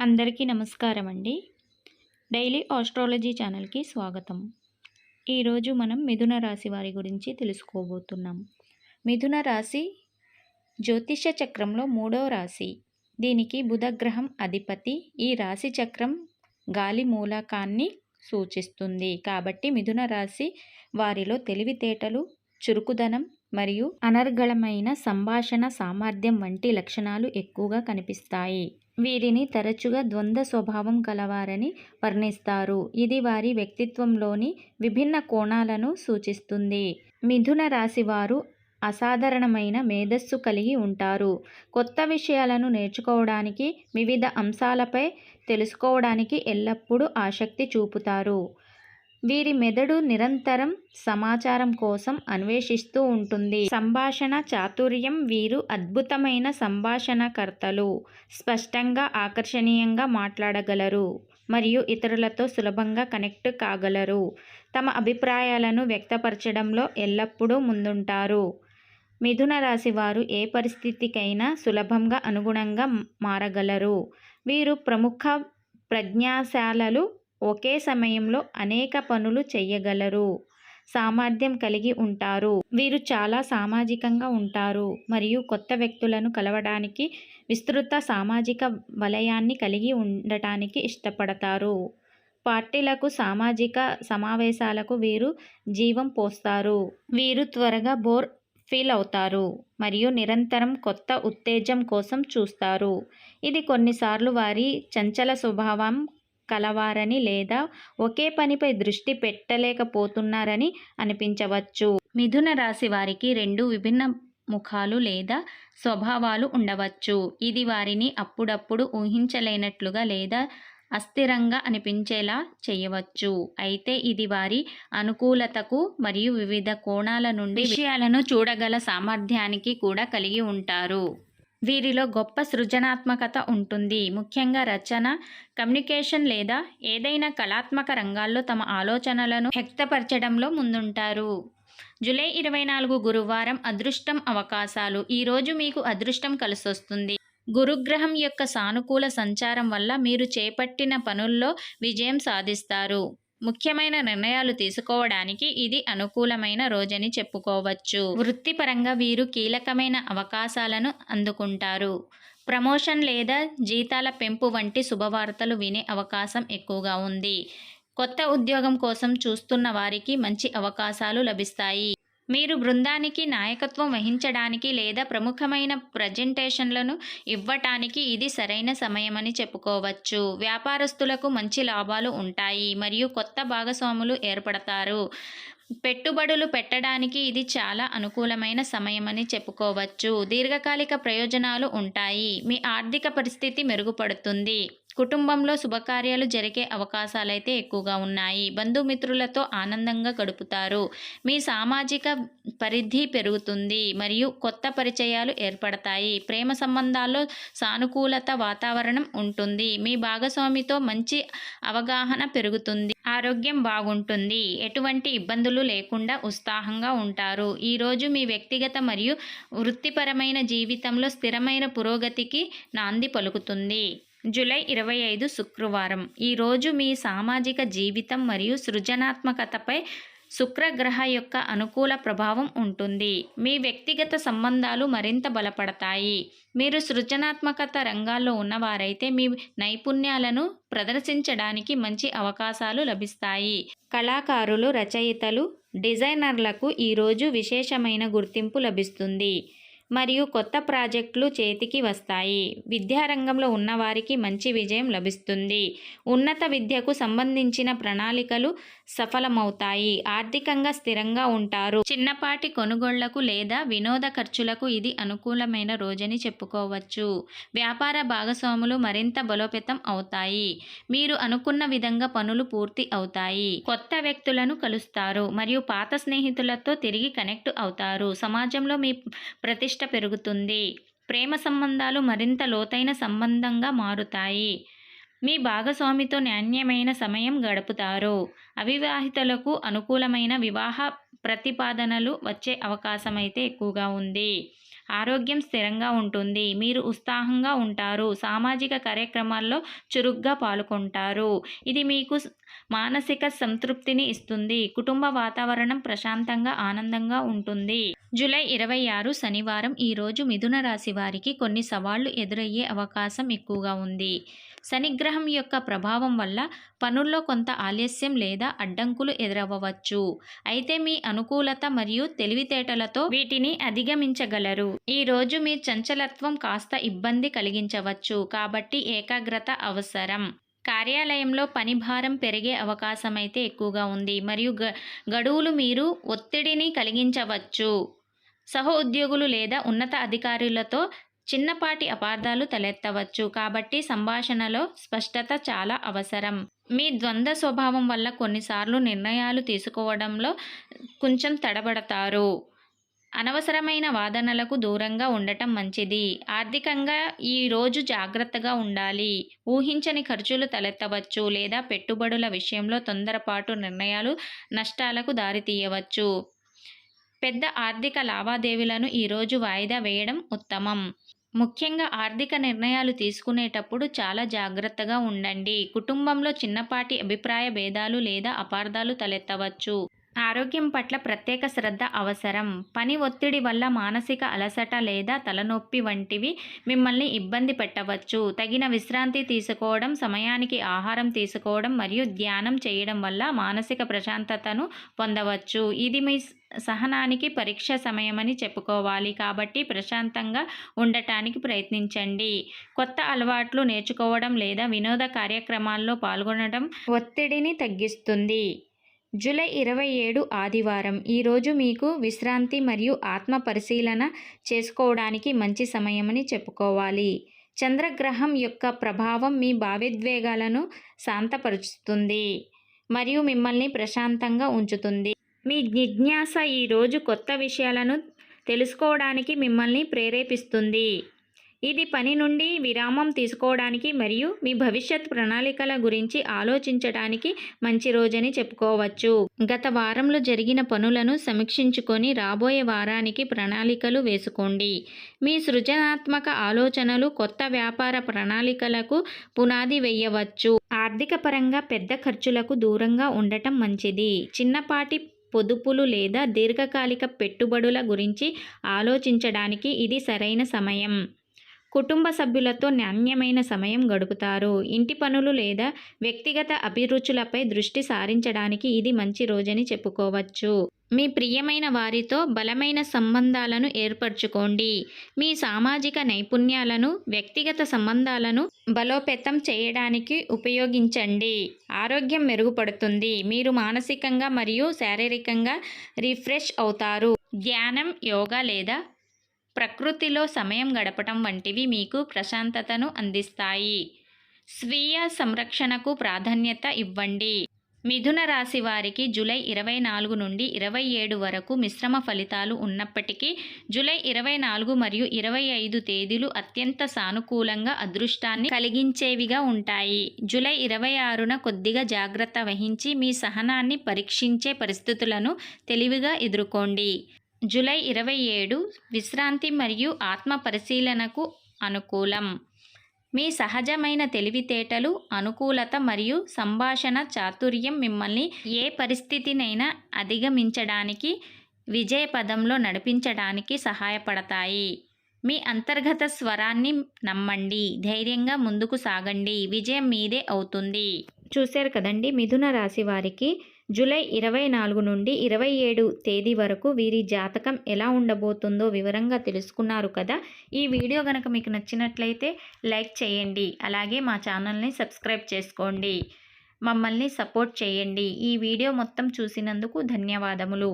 అందరికీ నమస్కారం అండి. డైలీ ఆస్ట్రాలజీ ఛానల్‌కి స్వాగతం. ఈరోజు మనం మిథున రాశి వారి గురించి తెలుసుకోబోతున్నాం. మిథున రాశి జ్యోతిష చక్రంలో మూడవ రాశి. దీనికి బుధగ్రహం అధిపతి. ఈ రాశి చక్రం గాలి మూలకాన్ని సూచిస్తుంది. కాబట్టి మిథున రాశి వారిలో తెలివితేటలు, చురుకుదనం మరియు అనర్గళమైన సంభాషణ సామర్థ్యం వంటి లక్షణాలు ఎక్కువగా కనిపిస్తాయి. వీరిని తరచుగా ద్వంద్వ స్వభావం కలవారని వర్ణిస్తారు. ఇది వారి వ్యక్తిత్వంలోని విభిన్న కోణాలను సూచిస్తుంది. మిథున రాశి వారు అసాధారణమైన మేధస్సు కలిగి ఉంటారు. కొత్త విషయాలను నేర్చుకోవడానికి, వివిధ అంశాలపై తెలుసుకోవడానికి ఎల్లప్పుడూ ఆసక్తి చూపుతారు. వీరి మెదడు నిరంతరం సమాచారం కోసం అన్వేషిస్తూ ఉంటుంది. సంభాషణ చాతుర్యం. వీరు అద్భుతమైన సంభాషణకర్తలు. స్పష్టంగా, ఆకర్షణీయంగా మాట్లాడగలరు మరియు ఇతరులతో సులభంగా కనెక్ట్ కాగలరు. తమ అభిప్రాయాలను వ్యక్తపరచడంలో ఎల్లప్పుడూ ముందుంటారు. మిథున రాశి వారు ఏ పరిస్థితికైనా సులభంగా అనుగుణంగా మారగలరు. వీరు ప్రముఖ ప్రజ్ఞాశాలులు. ఒకే సమయంలో అనేక పనులు చేయగలరు సామర్థ్యం కలిగి ఉంటారు. వీరు చాలా సామాజికంగా ఉంటారు మరియు కొత్త వ్యక్తులను కలవడానికి, విస్తృత సామాజిక వలయాన్ని కలిగి ఉండటానికి ఇష్టపడతారు. పార్టీలకు, సామాజిక సమావేశాలకు వీరు జీవం పోస్తారు. వీరు త్వరగా బోర్ ఫీల్ అవుతారు మరియు నిరంతరం కొత్త ఉత్తేజం కోసం చూస్తారు. ఇది కొన్నిసార్లు వారి చంచల స్వభావం కలవారని లేదా ఒకే పనిపై దృష్టి పెట్టలేకపోతున్నారని అనిపించవచ్చు. మిథున రాశి వారికి రెండు విభిన్న ముఖాలు లేదా స్వభావాలు ఉండవచ్చు. ఇది వారిని అప్పుడప్పుడు ఊహించలేనట్లుగా లేదా అస్థిరంగా అనిపించేలా చేయవచ్చు. అయితే ఇది వారి అనుకూలతకు మరియు వివిధ కోణాల నుండి విషయాలను చూడగల సామర్థ్యానికి కూడా కలిగి ఉంటారు. వీరిలో గొప్ప సృజనాత్మకత ఉంటుంది. ముఖ్యంగా రచన, కమ్యూనికేషన్ లేదా ఏదైనా కళాత్మక రంగాల్లో తమ ఆలోచనలను వ్యక్తపరచడంలో ముందుంటారు. జూలై 24 గురువారం. అదృష్టం, అవకాశాలు. ఈరోజు మీకు అదృష్టం కలిసొస్తుంది. గురుగ్రహం యొక్క సానుకూల సంచారం వల్ల మీరు చేపట్టిన పనుల్లో విజయం సాధిస్తారు. ముఖ్యమైన నిర్ణయాలు తీసుకోవడానికి ఇది అనుకూలమైన రోజని చెప్పుకోవచ్చు. వృత్తిపరంగా వీరు కీలకమైన అవకాశాలను అందుకుంటారు. ప్రమోషన్ లేదా జీతాల పెంపు వంటి శుభవార్తలు వినే అవకాశం ఎక్కువగా ఉంది. కొత్త ఉద్యోగం కోసం చూస్తున్న వారికి మంచి అవకాశాలు లభిస్తాయి. మీరు బృందానికి నాయకత్వం వహించడానికి లేదా ప్రముఖమైన ప్రజెంటేషన్లను ఇవ్వటానికి ఇది సరైన సమయమని చెప్పుకోవచ్చు. వ్యాపారస్తులకు మంచి లాభాలు ఉంటాయి మరియు కొత్త భాగస్వాములు ఏర్పడతారు. పెట్టుబడులు పెట్టడానికి ఇది చాలా అనుకూలమైన సమయమని చెప్పుకోవచ్చు. దీర్ఘకాలిక ప్రయోజనాలు ఉంటాయి. మీ ఆర్థిక పరిస్థితి మెరుగుపడుతుంది. కుటుంబంలో శుభకార్యాలు జరిగే అవకాశాలైతే ఎక్కువగా ఉన్నాయి. బంధుమిత్రులతో ఆనందంగా గడుపుతారు. మీ సామాజిక పరిధి పెరుగుతుంది మరియు కొత్త పరిచయాలు ఏర్పడతాయి. ప్రేమ సంబంధాల్లో సానుకూలత వాతావరణం ఉంటుంది. మీ భాగస్వామితో మంచి అవగాహన పెరుగుతుంది. ఆరోగ్యం బాగుంటుంది. ఎటువంటి ఇబ్బందులు లేకుండా ఉత్సాహంగా ఉంటారు. ఈరోజు మీ వ్యక్తిగత మరియు వృత్తిపరమైన జీవితంలో స్థిరమైన పురోగతికి నాంది పలుకుతుంది. జూలై 25 శుక్రవారం. ఈరోజు మీ సామాజిక జీవితం మరియు సృజనాత్మకతపై శుక్రగ్రహ యొక్క అనుకూల ప్రభావం ఉంటుంది. మీ వ్యక్తిగత సంబంధాలు మరింత బలపడతాయి. మీరు సృజనాత్మకత రంగాల్లో ఉన్నవారైతే మీ నైపుణ్యాలను ప్రదర్శించడానికి మంచి అవకాశాలు లభిస్తాయి. కళాకారులు, రచయితలు, డిజైనర్లకు ఈరోజు విశేషమైన గుర్తింపు లభిస్తుంది మరియు కొత్త ప్రాజెక్టులు చేతికి వస్తాయి. విద్యారంగంలో ఉన్నవారికి మంచి విజయం లభిస్తుంది. ఉన్నత విద్యకు సంబంధించిన ప్రణాళికలు సఫలమవుతాయి. ఆర్థికంగా స్థిరంగా ఉంటారు. చిన్నపాటి కొనుగోళ్లకు లేదా వినోద ఖర్చులకు ఇది అనుకూలమైన రోజని చెప్పుకోవచ్చు. వ్యాపార భాగస్వాములు మరింత బలోపేతం అవుతాయి. మీరు అనుకున్న విధంగా పనులు పూర్తి అవుతాయి. కొత్త వ్యక్తులను కలుస్తారు మరియు పాత స్నేహితులతో తిరిగి కనెక్ట్ అవుతారు. సమాజంలో మీ ప్రతిష్ట పెరుగుతుంది. ప్రేమ సంబంధాలు మరింత లోతైన సంబంధంగా మారుతాయి. మీ భాగస్వామితో నాణ్యమైన సమయం గడుపుతారు. అవివాహితులకు అనుకూలమైన వివాహ ప్రతిపాదనలు వచ్చే అవకాశం అయితే ఎక్కువగా ఉంది. ఆరోగ్యం స్థిరంగా ఉంటుంది. మీరు ఉత్సాహంగా ఉంటారు. సామాజిక కార్యక్రమాల్లో చురుగ్గా పాల్గొంటారు. ఇది మీకు మానసిక సంతృప్తిని ఇస్తుంది. కుటుంబ వాతావరణం ప్రశాంతంగా ఆనందంగా ఉంటుంది. జూలై 26 శనివారం ఈరోజు మిథున రాశి వారికి కొన్ని సవాళ్లు ఎదురయ్యే అవకాశం ఎక్కువగా ఉంది. శనిగ్రహం యొక్క ప్రభావం వల్ల పనుల్లో కొంత ఆలస్యం లేదా అడ్డంకులు ఎదురవ్వవచ్చు. అయితే మీ అనుకూలత మరియు తెలివితేటలతో వీటిని అధిగమించగలరు. ఈరోజు మీ చంచలత్వం కాస్త ఇబ్బంది కలిగించవచ్చు, కాబట్టి ఏకాగ్రత అవసరం. కార్యాలయంలో పని భారం పెరిగే అవకాశమైతే ఎక్కువగా ఉంది మరియు గడువులు మీరు ఒత్తిడిని కలిగించవచ్చు. సహ ఉద్యోగులు లేదా ఉన్నత అధికారులతో చిన్నపాటి అపార్థాలు తలెత్తవచ్చు, కాబట్టి సంభాషణలో స్పష్టత చాలా అవసరం. మీ ద్వంద్వ స్వభావం వల్ల కొన్నిసార్లు నిర్ణయాలు తీసుకోవడంలో కొంచెం తడబడతారు. అనవసరమైన వాదనలకు దూరంగా ఉండటం మంచిది. ఆర్థికంగా ఈరోజు జాగ్రత్తగా ఉండాలి. ఊహించని ఖర్చులు తలెత్తవచ్చు లేదా పెట్టుబడుల విషయంలో తొందరపాటు నిర్ణయాలు నష్టాలకు దారితీయవచ్చు. పెద్ద ఆర్థిక లావాదేవీలను ఈరోజు వాయిదా వేయడం ఉత్తమం. ముఖ్యంగా ఆర్థిక నిర్ణయాలు తీసుకునేటప్పుడు చాలా జాగ్రత్తగా ఉండండి. కుటుంబంలో చిన్నపాటి అభిప్రాయ భేదాలు లేదా అపార్థాలు తలెత్తవచ్చు. ఆరోగ్యం పట్ల ప్రత్యేక శ్రద్ధ అవసరం. పని ఒత్తిడి వల్ల మానసిక అలసట లేదా తలనొప్పి వంటివి మిమ్మల్ని ఇబ్బంది పెట్టవచ్చు. తగిన విశ్రాంతి తీసుకోవడం, సమయానికి ఆహారం తీసుకోవడం మరియు ధ్యానం చేయడం వల్ల మానసిక ప్రశాంతతను పొందవచ్చు. ఇది మీ సహనానికి పరీక్ష సమయమని చెప్పుకోవాలి, కాబట్టి ప్రశాంతంగా ఉండటానికి ప్రయత్నించండి. కొత్త అలవాట్లు నేర్చుకోవడం లేదా వినోద కార్యక్రమాల్లో పాల్గొనడం ఒత్తిడిని తగ్గిస్తుంది. జూలై 27 ఆదివారం ఈరోజు మీకు విశ్రాంతి మరియు ఆత్మ పరిశీలన చేసుకోవడానికి మంచి సమయమని చెప్పుకోవాలి. చంద్రగ్రహం యొక్క ప్రభావం మీ భావోద్వేగాలను శాంతపరుస్తుంది మరియు మిమ్మల్ని ప్రశాంతంగా ఉంచుతుంది. మీ జిజ్ఞాస ఈరోజు కొత్త విషయాలను తెలుసుకోవడానికి మిమ్మల్ని ప్రేరేపిస్తుంది. ఇది పని నుండి విరామం తీసుకోవడానికి మరియు మీ భవిష్యత్ ప్రణాళికల గురించి ఆలోచించడానికి మంచి రోజని చెప్పుకోవచ్చు. గత వారంలో జరిగిన పనులను సమీక్షించుకొని రాబోయే వారానికి ప్రణాళికలు వేసుకోండి. మీ సృజనాత్మక ఆలోచనలు కొత్త వ్యాపార ప్రణాళికలకు పునాది వేయవచ్చు. ఆర్థిక పరంగా పెద్ద ఖర్చులకు దూరంగా ఉండటం మంచిది. చిన్నపాటి పొదుపులు లేదా దీర్ఘకాలిక పెట్టుబడుల గురించి ఆలోచించడానికి ఇది సరైన సమయం. కుటుంబ సభ్యులతో నాణ్యమైన సమయం గడుపుతారు. ఇంటి పనులు లేదా వ్యక్తిగత అభిరుచులపై దృష్టి సారించడానికి ఇది మంచి రోజని చెప్పుకోవచ్చు. మీ ప్రియమైన వారితో బలమైన సంబంధాలను ఏర్పరచుకోండి. మీ సామాజిక నైపుణ్యాలను వ్యక్తిగత సంబంధాలను బలోపేతం చేయడానికి ఉపయోగించండి. ఆరోగ్యం మెరుగుపడుతుంది. మీరు మానసికంగా మరియు శారీరకంగా రిఫ్రెష్ అవుతారు. ధ్యానం, యోగా లేదా ప్రకృతిలో సమయం గడపటం వంటివి మీకు ప్రశాంతతను అందిస్తాయి. స్వీయ సంరక్షణకు ప్రాధాన్యత ఇవ్వండి. మిథున రాశి వారికి జూలై 24 నుండి 27 వరకు మిశ్రమ ఫలితాలు ఉన్నప్పటికీ జూలై 24 మరియు 25 తేదీలు అత్యంత సానుకూలంగా అదృష్టాన్ని కలిగించేవిగా ఉంటాయి. జూలై 26న కొద్దిగా జాగ్రత్త వహించి మీ సహనాన్ని పరీక్షించే పరిస్థితులను తెలివిగా ఎదుర్కోండి. జూలై 27 విశ్రాంతి మరియు ఆత్మ పరిశీలనకు అనుకూలం. మీ సహజమైన తెలివితేటలు, అనుకూలత మరియు సంభాషణ చాతుర్యం మిమ్మల్ని ఏ పరిస్థితినైనా అధిగమించడానికి, విజయపథంలో నడిపించడానికి సహాయపడతాయి. మీ అంతర్గత స్వరాన్ని నమ్మండి. ధైర్యంగా ముందుకు సాగండి. విజయం మీదే అవుతుంది. చూశారు కదండి, మిథున రాశి వారికి జూలై 24 నుండి 27 తేదీ వరకు వీరి జాతకం ఎలా ఉండబోతుందో వివరంగా తెలుసుకున్నారు కదా. ఈ వీడియో కనుక మీకు నచ్చినట్లయితే లైక్ చేయండి. అలాగే మా ఛానల్ని సబ్స్క్రైబ్ చేసుకోండి. మమ్మల్ని సపోర్ట్ చేయండి. ఈ వీడియో మొత్తం చూసినందుకు ధన్యవాదములు.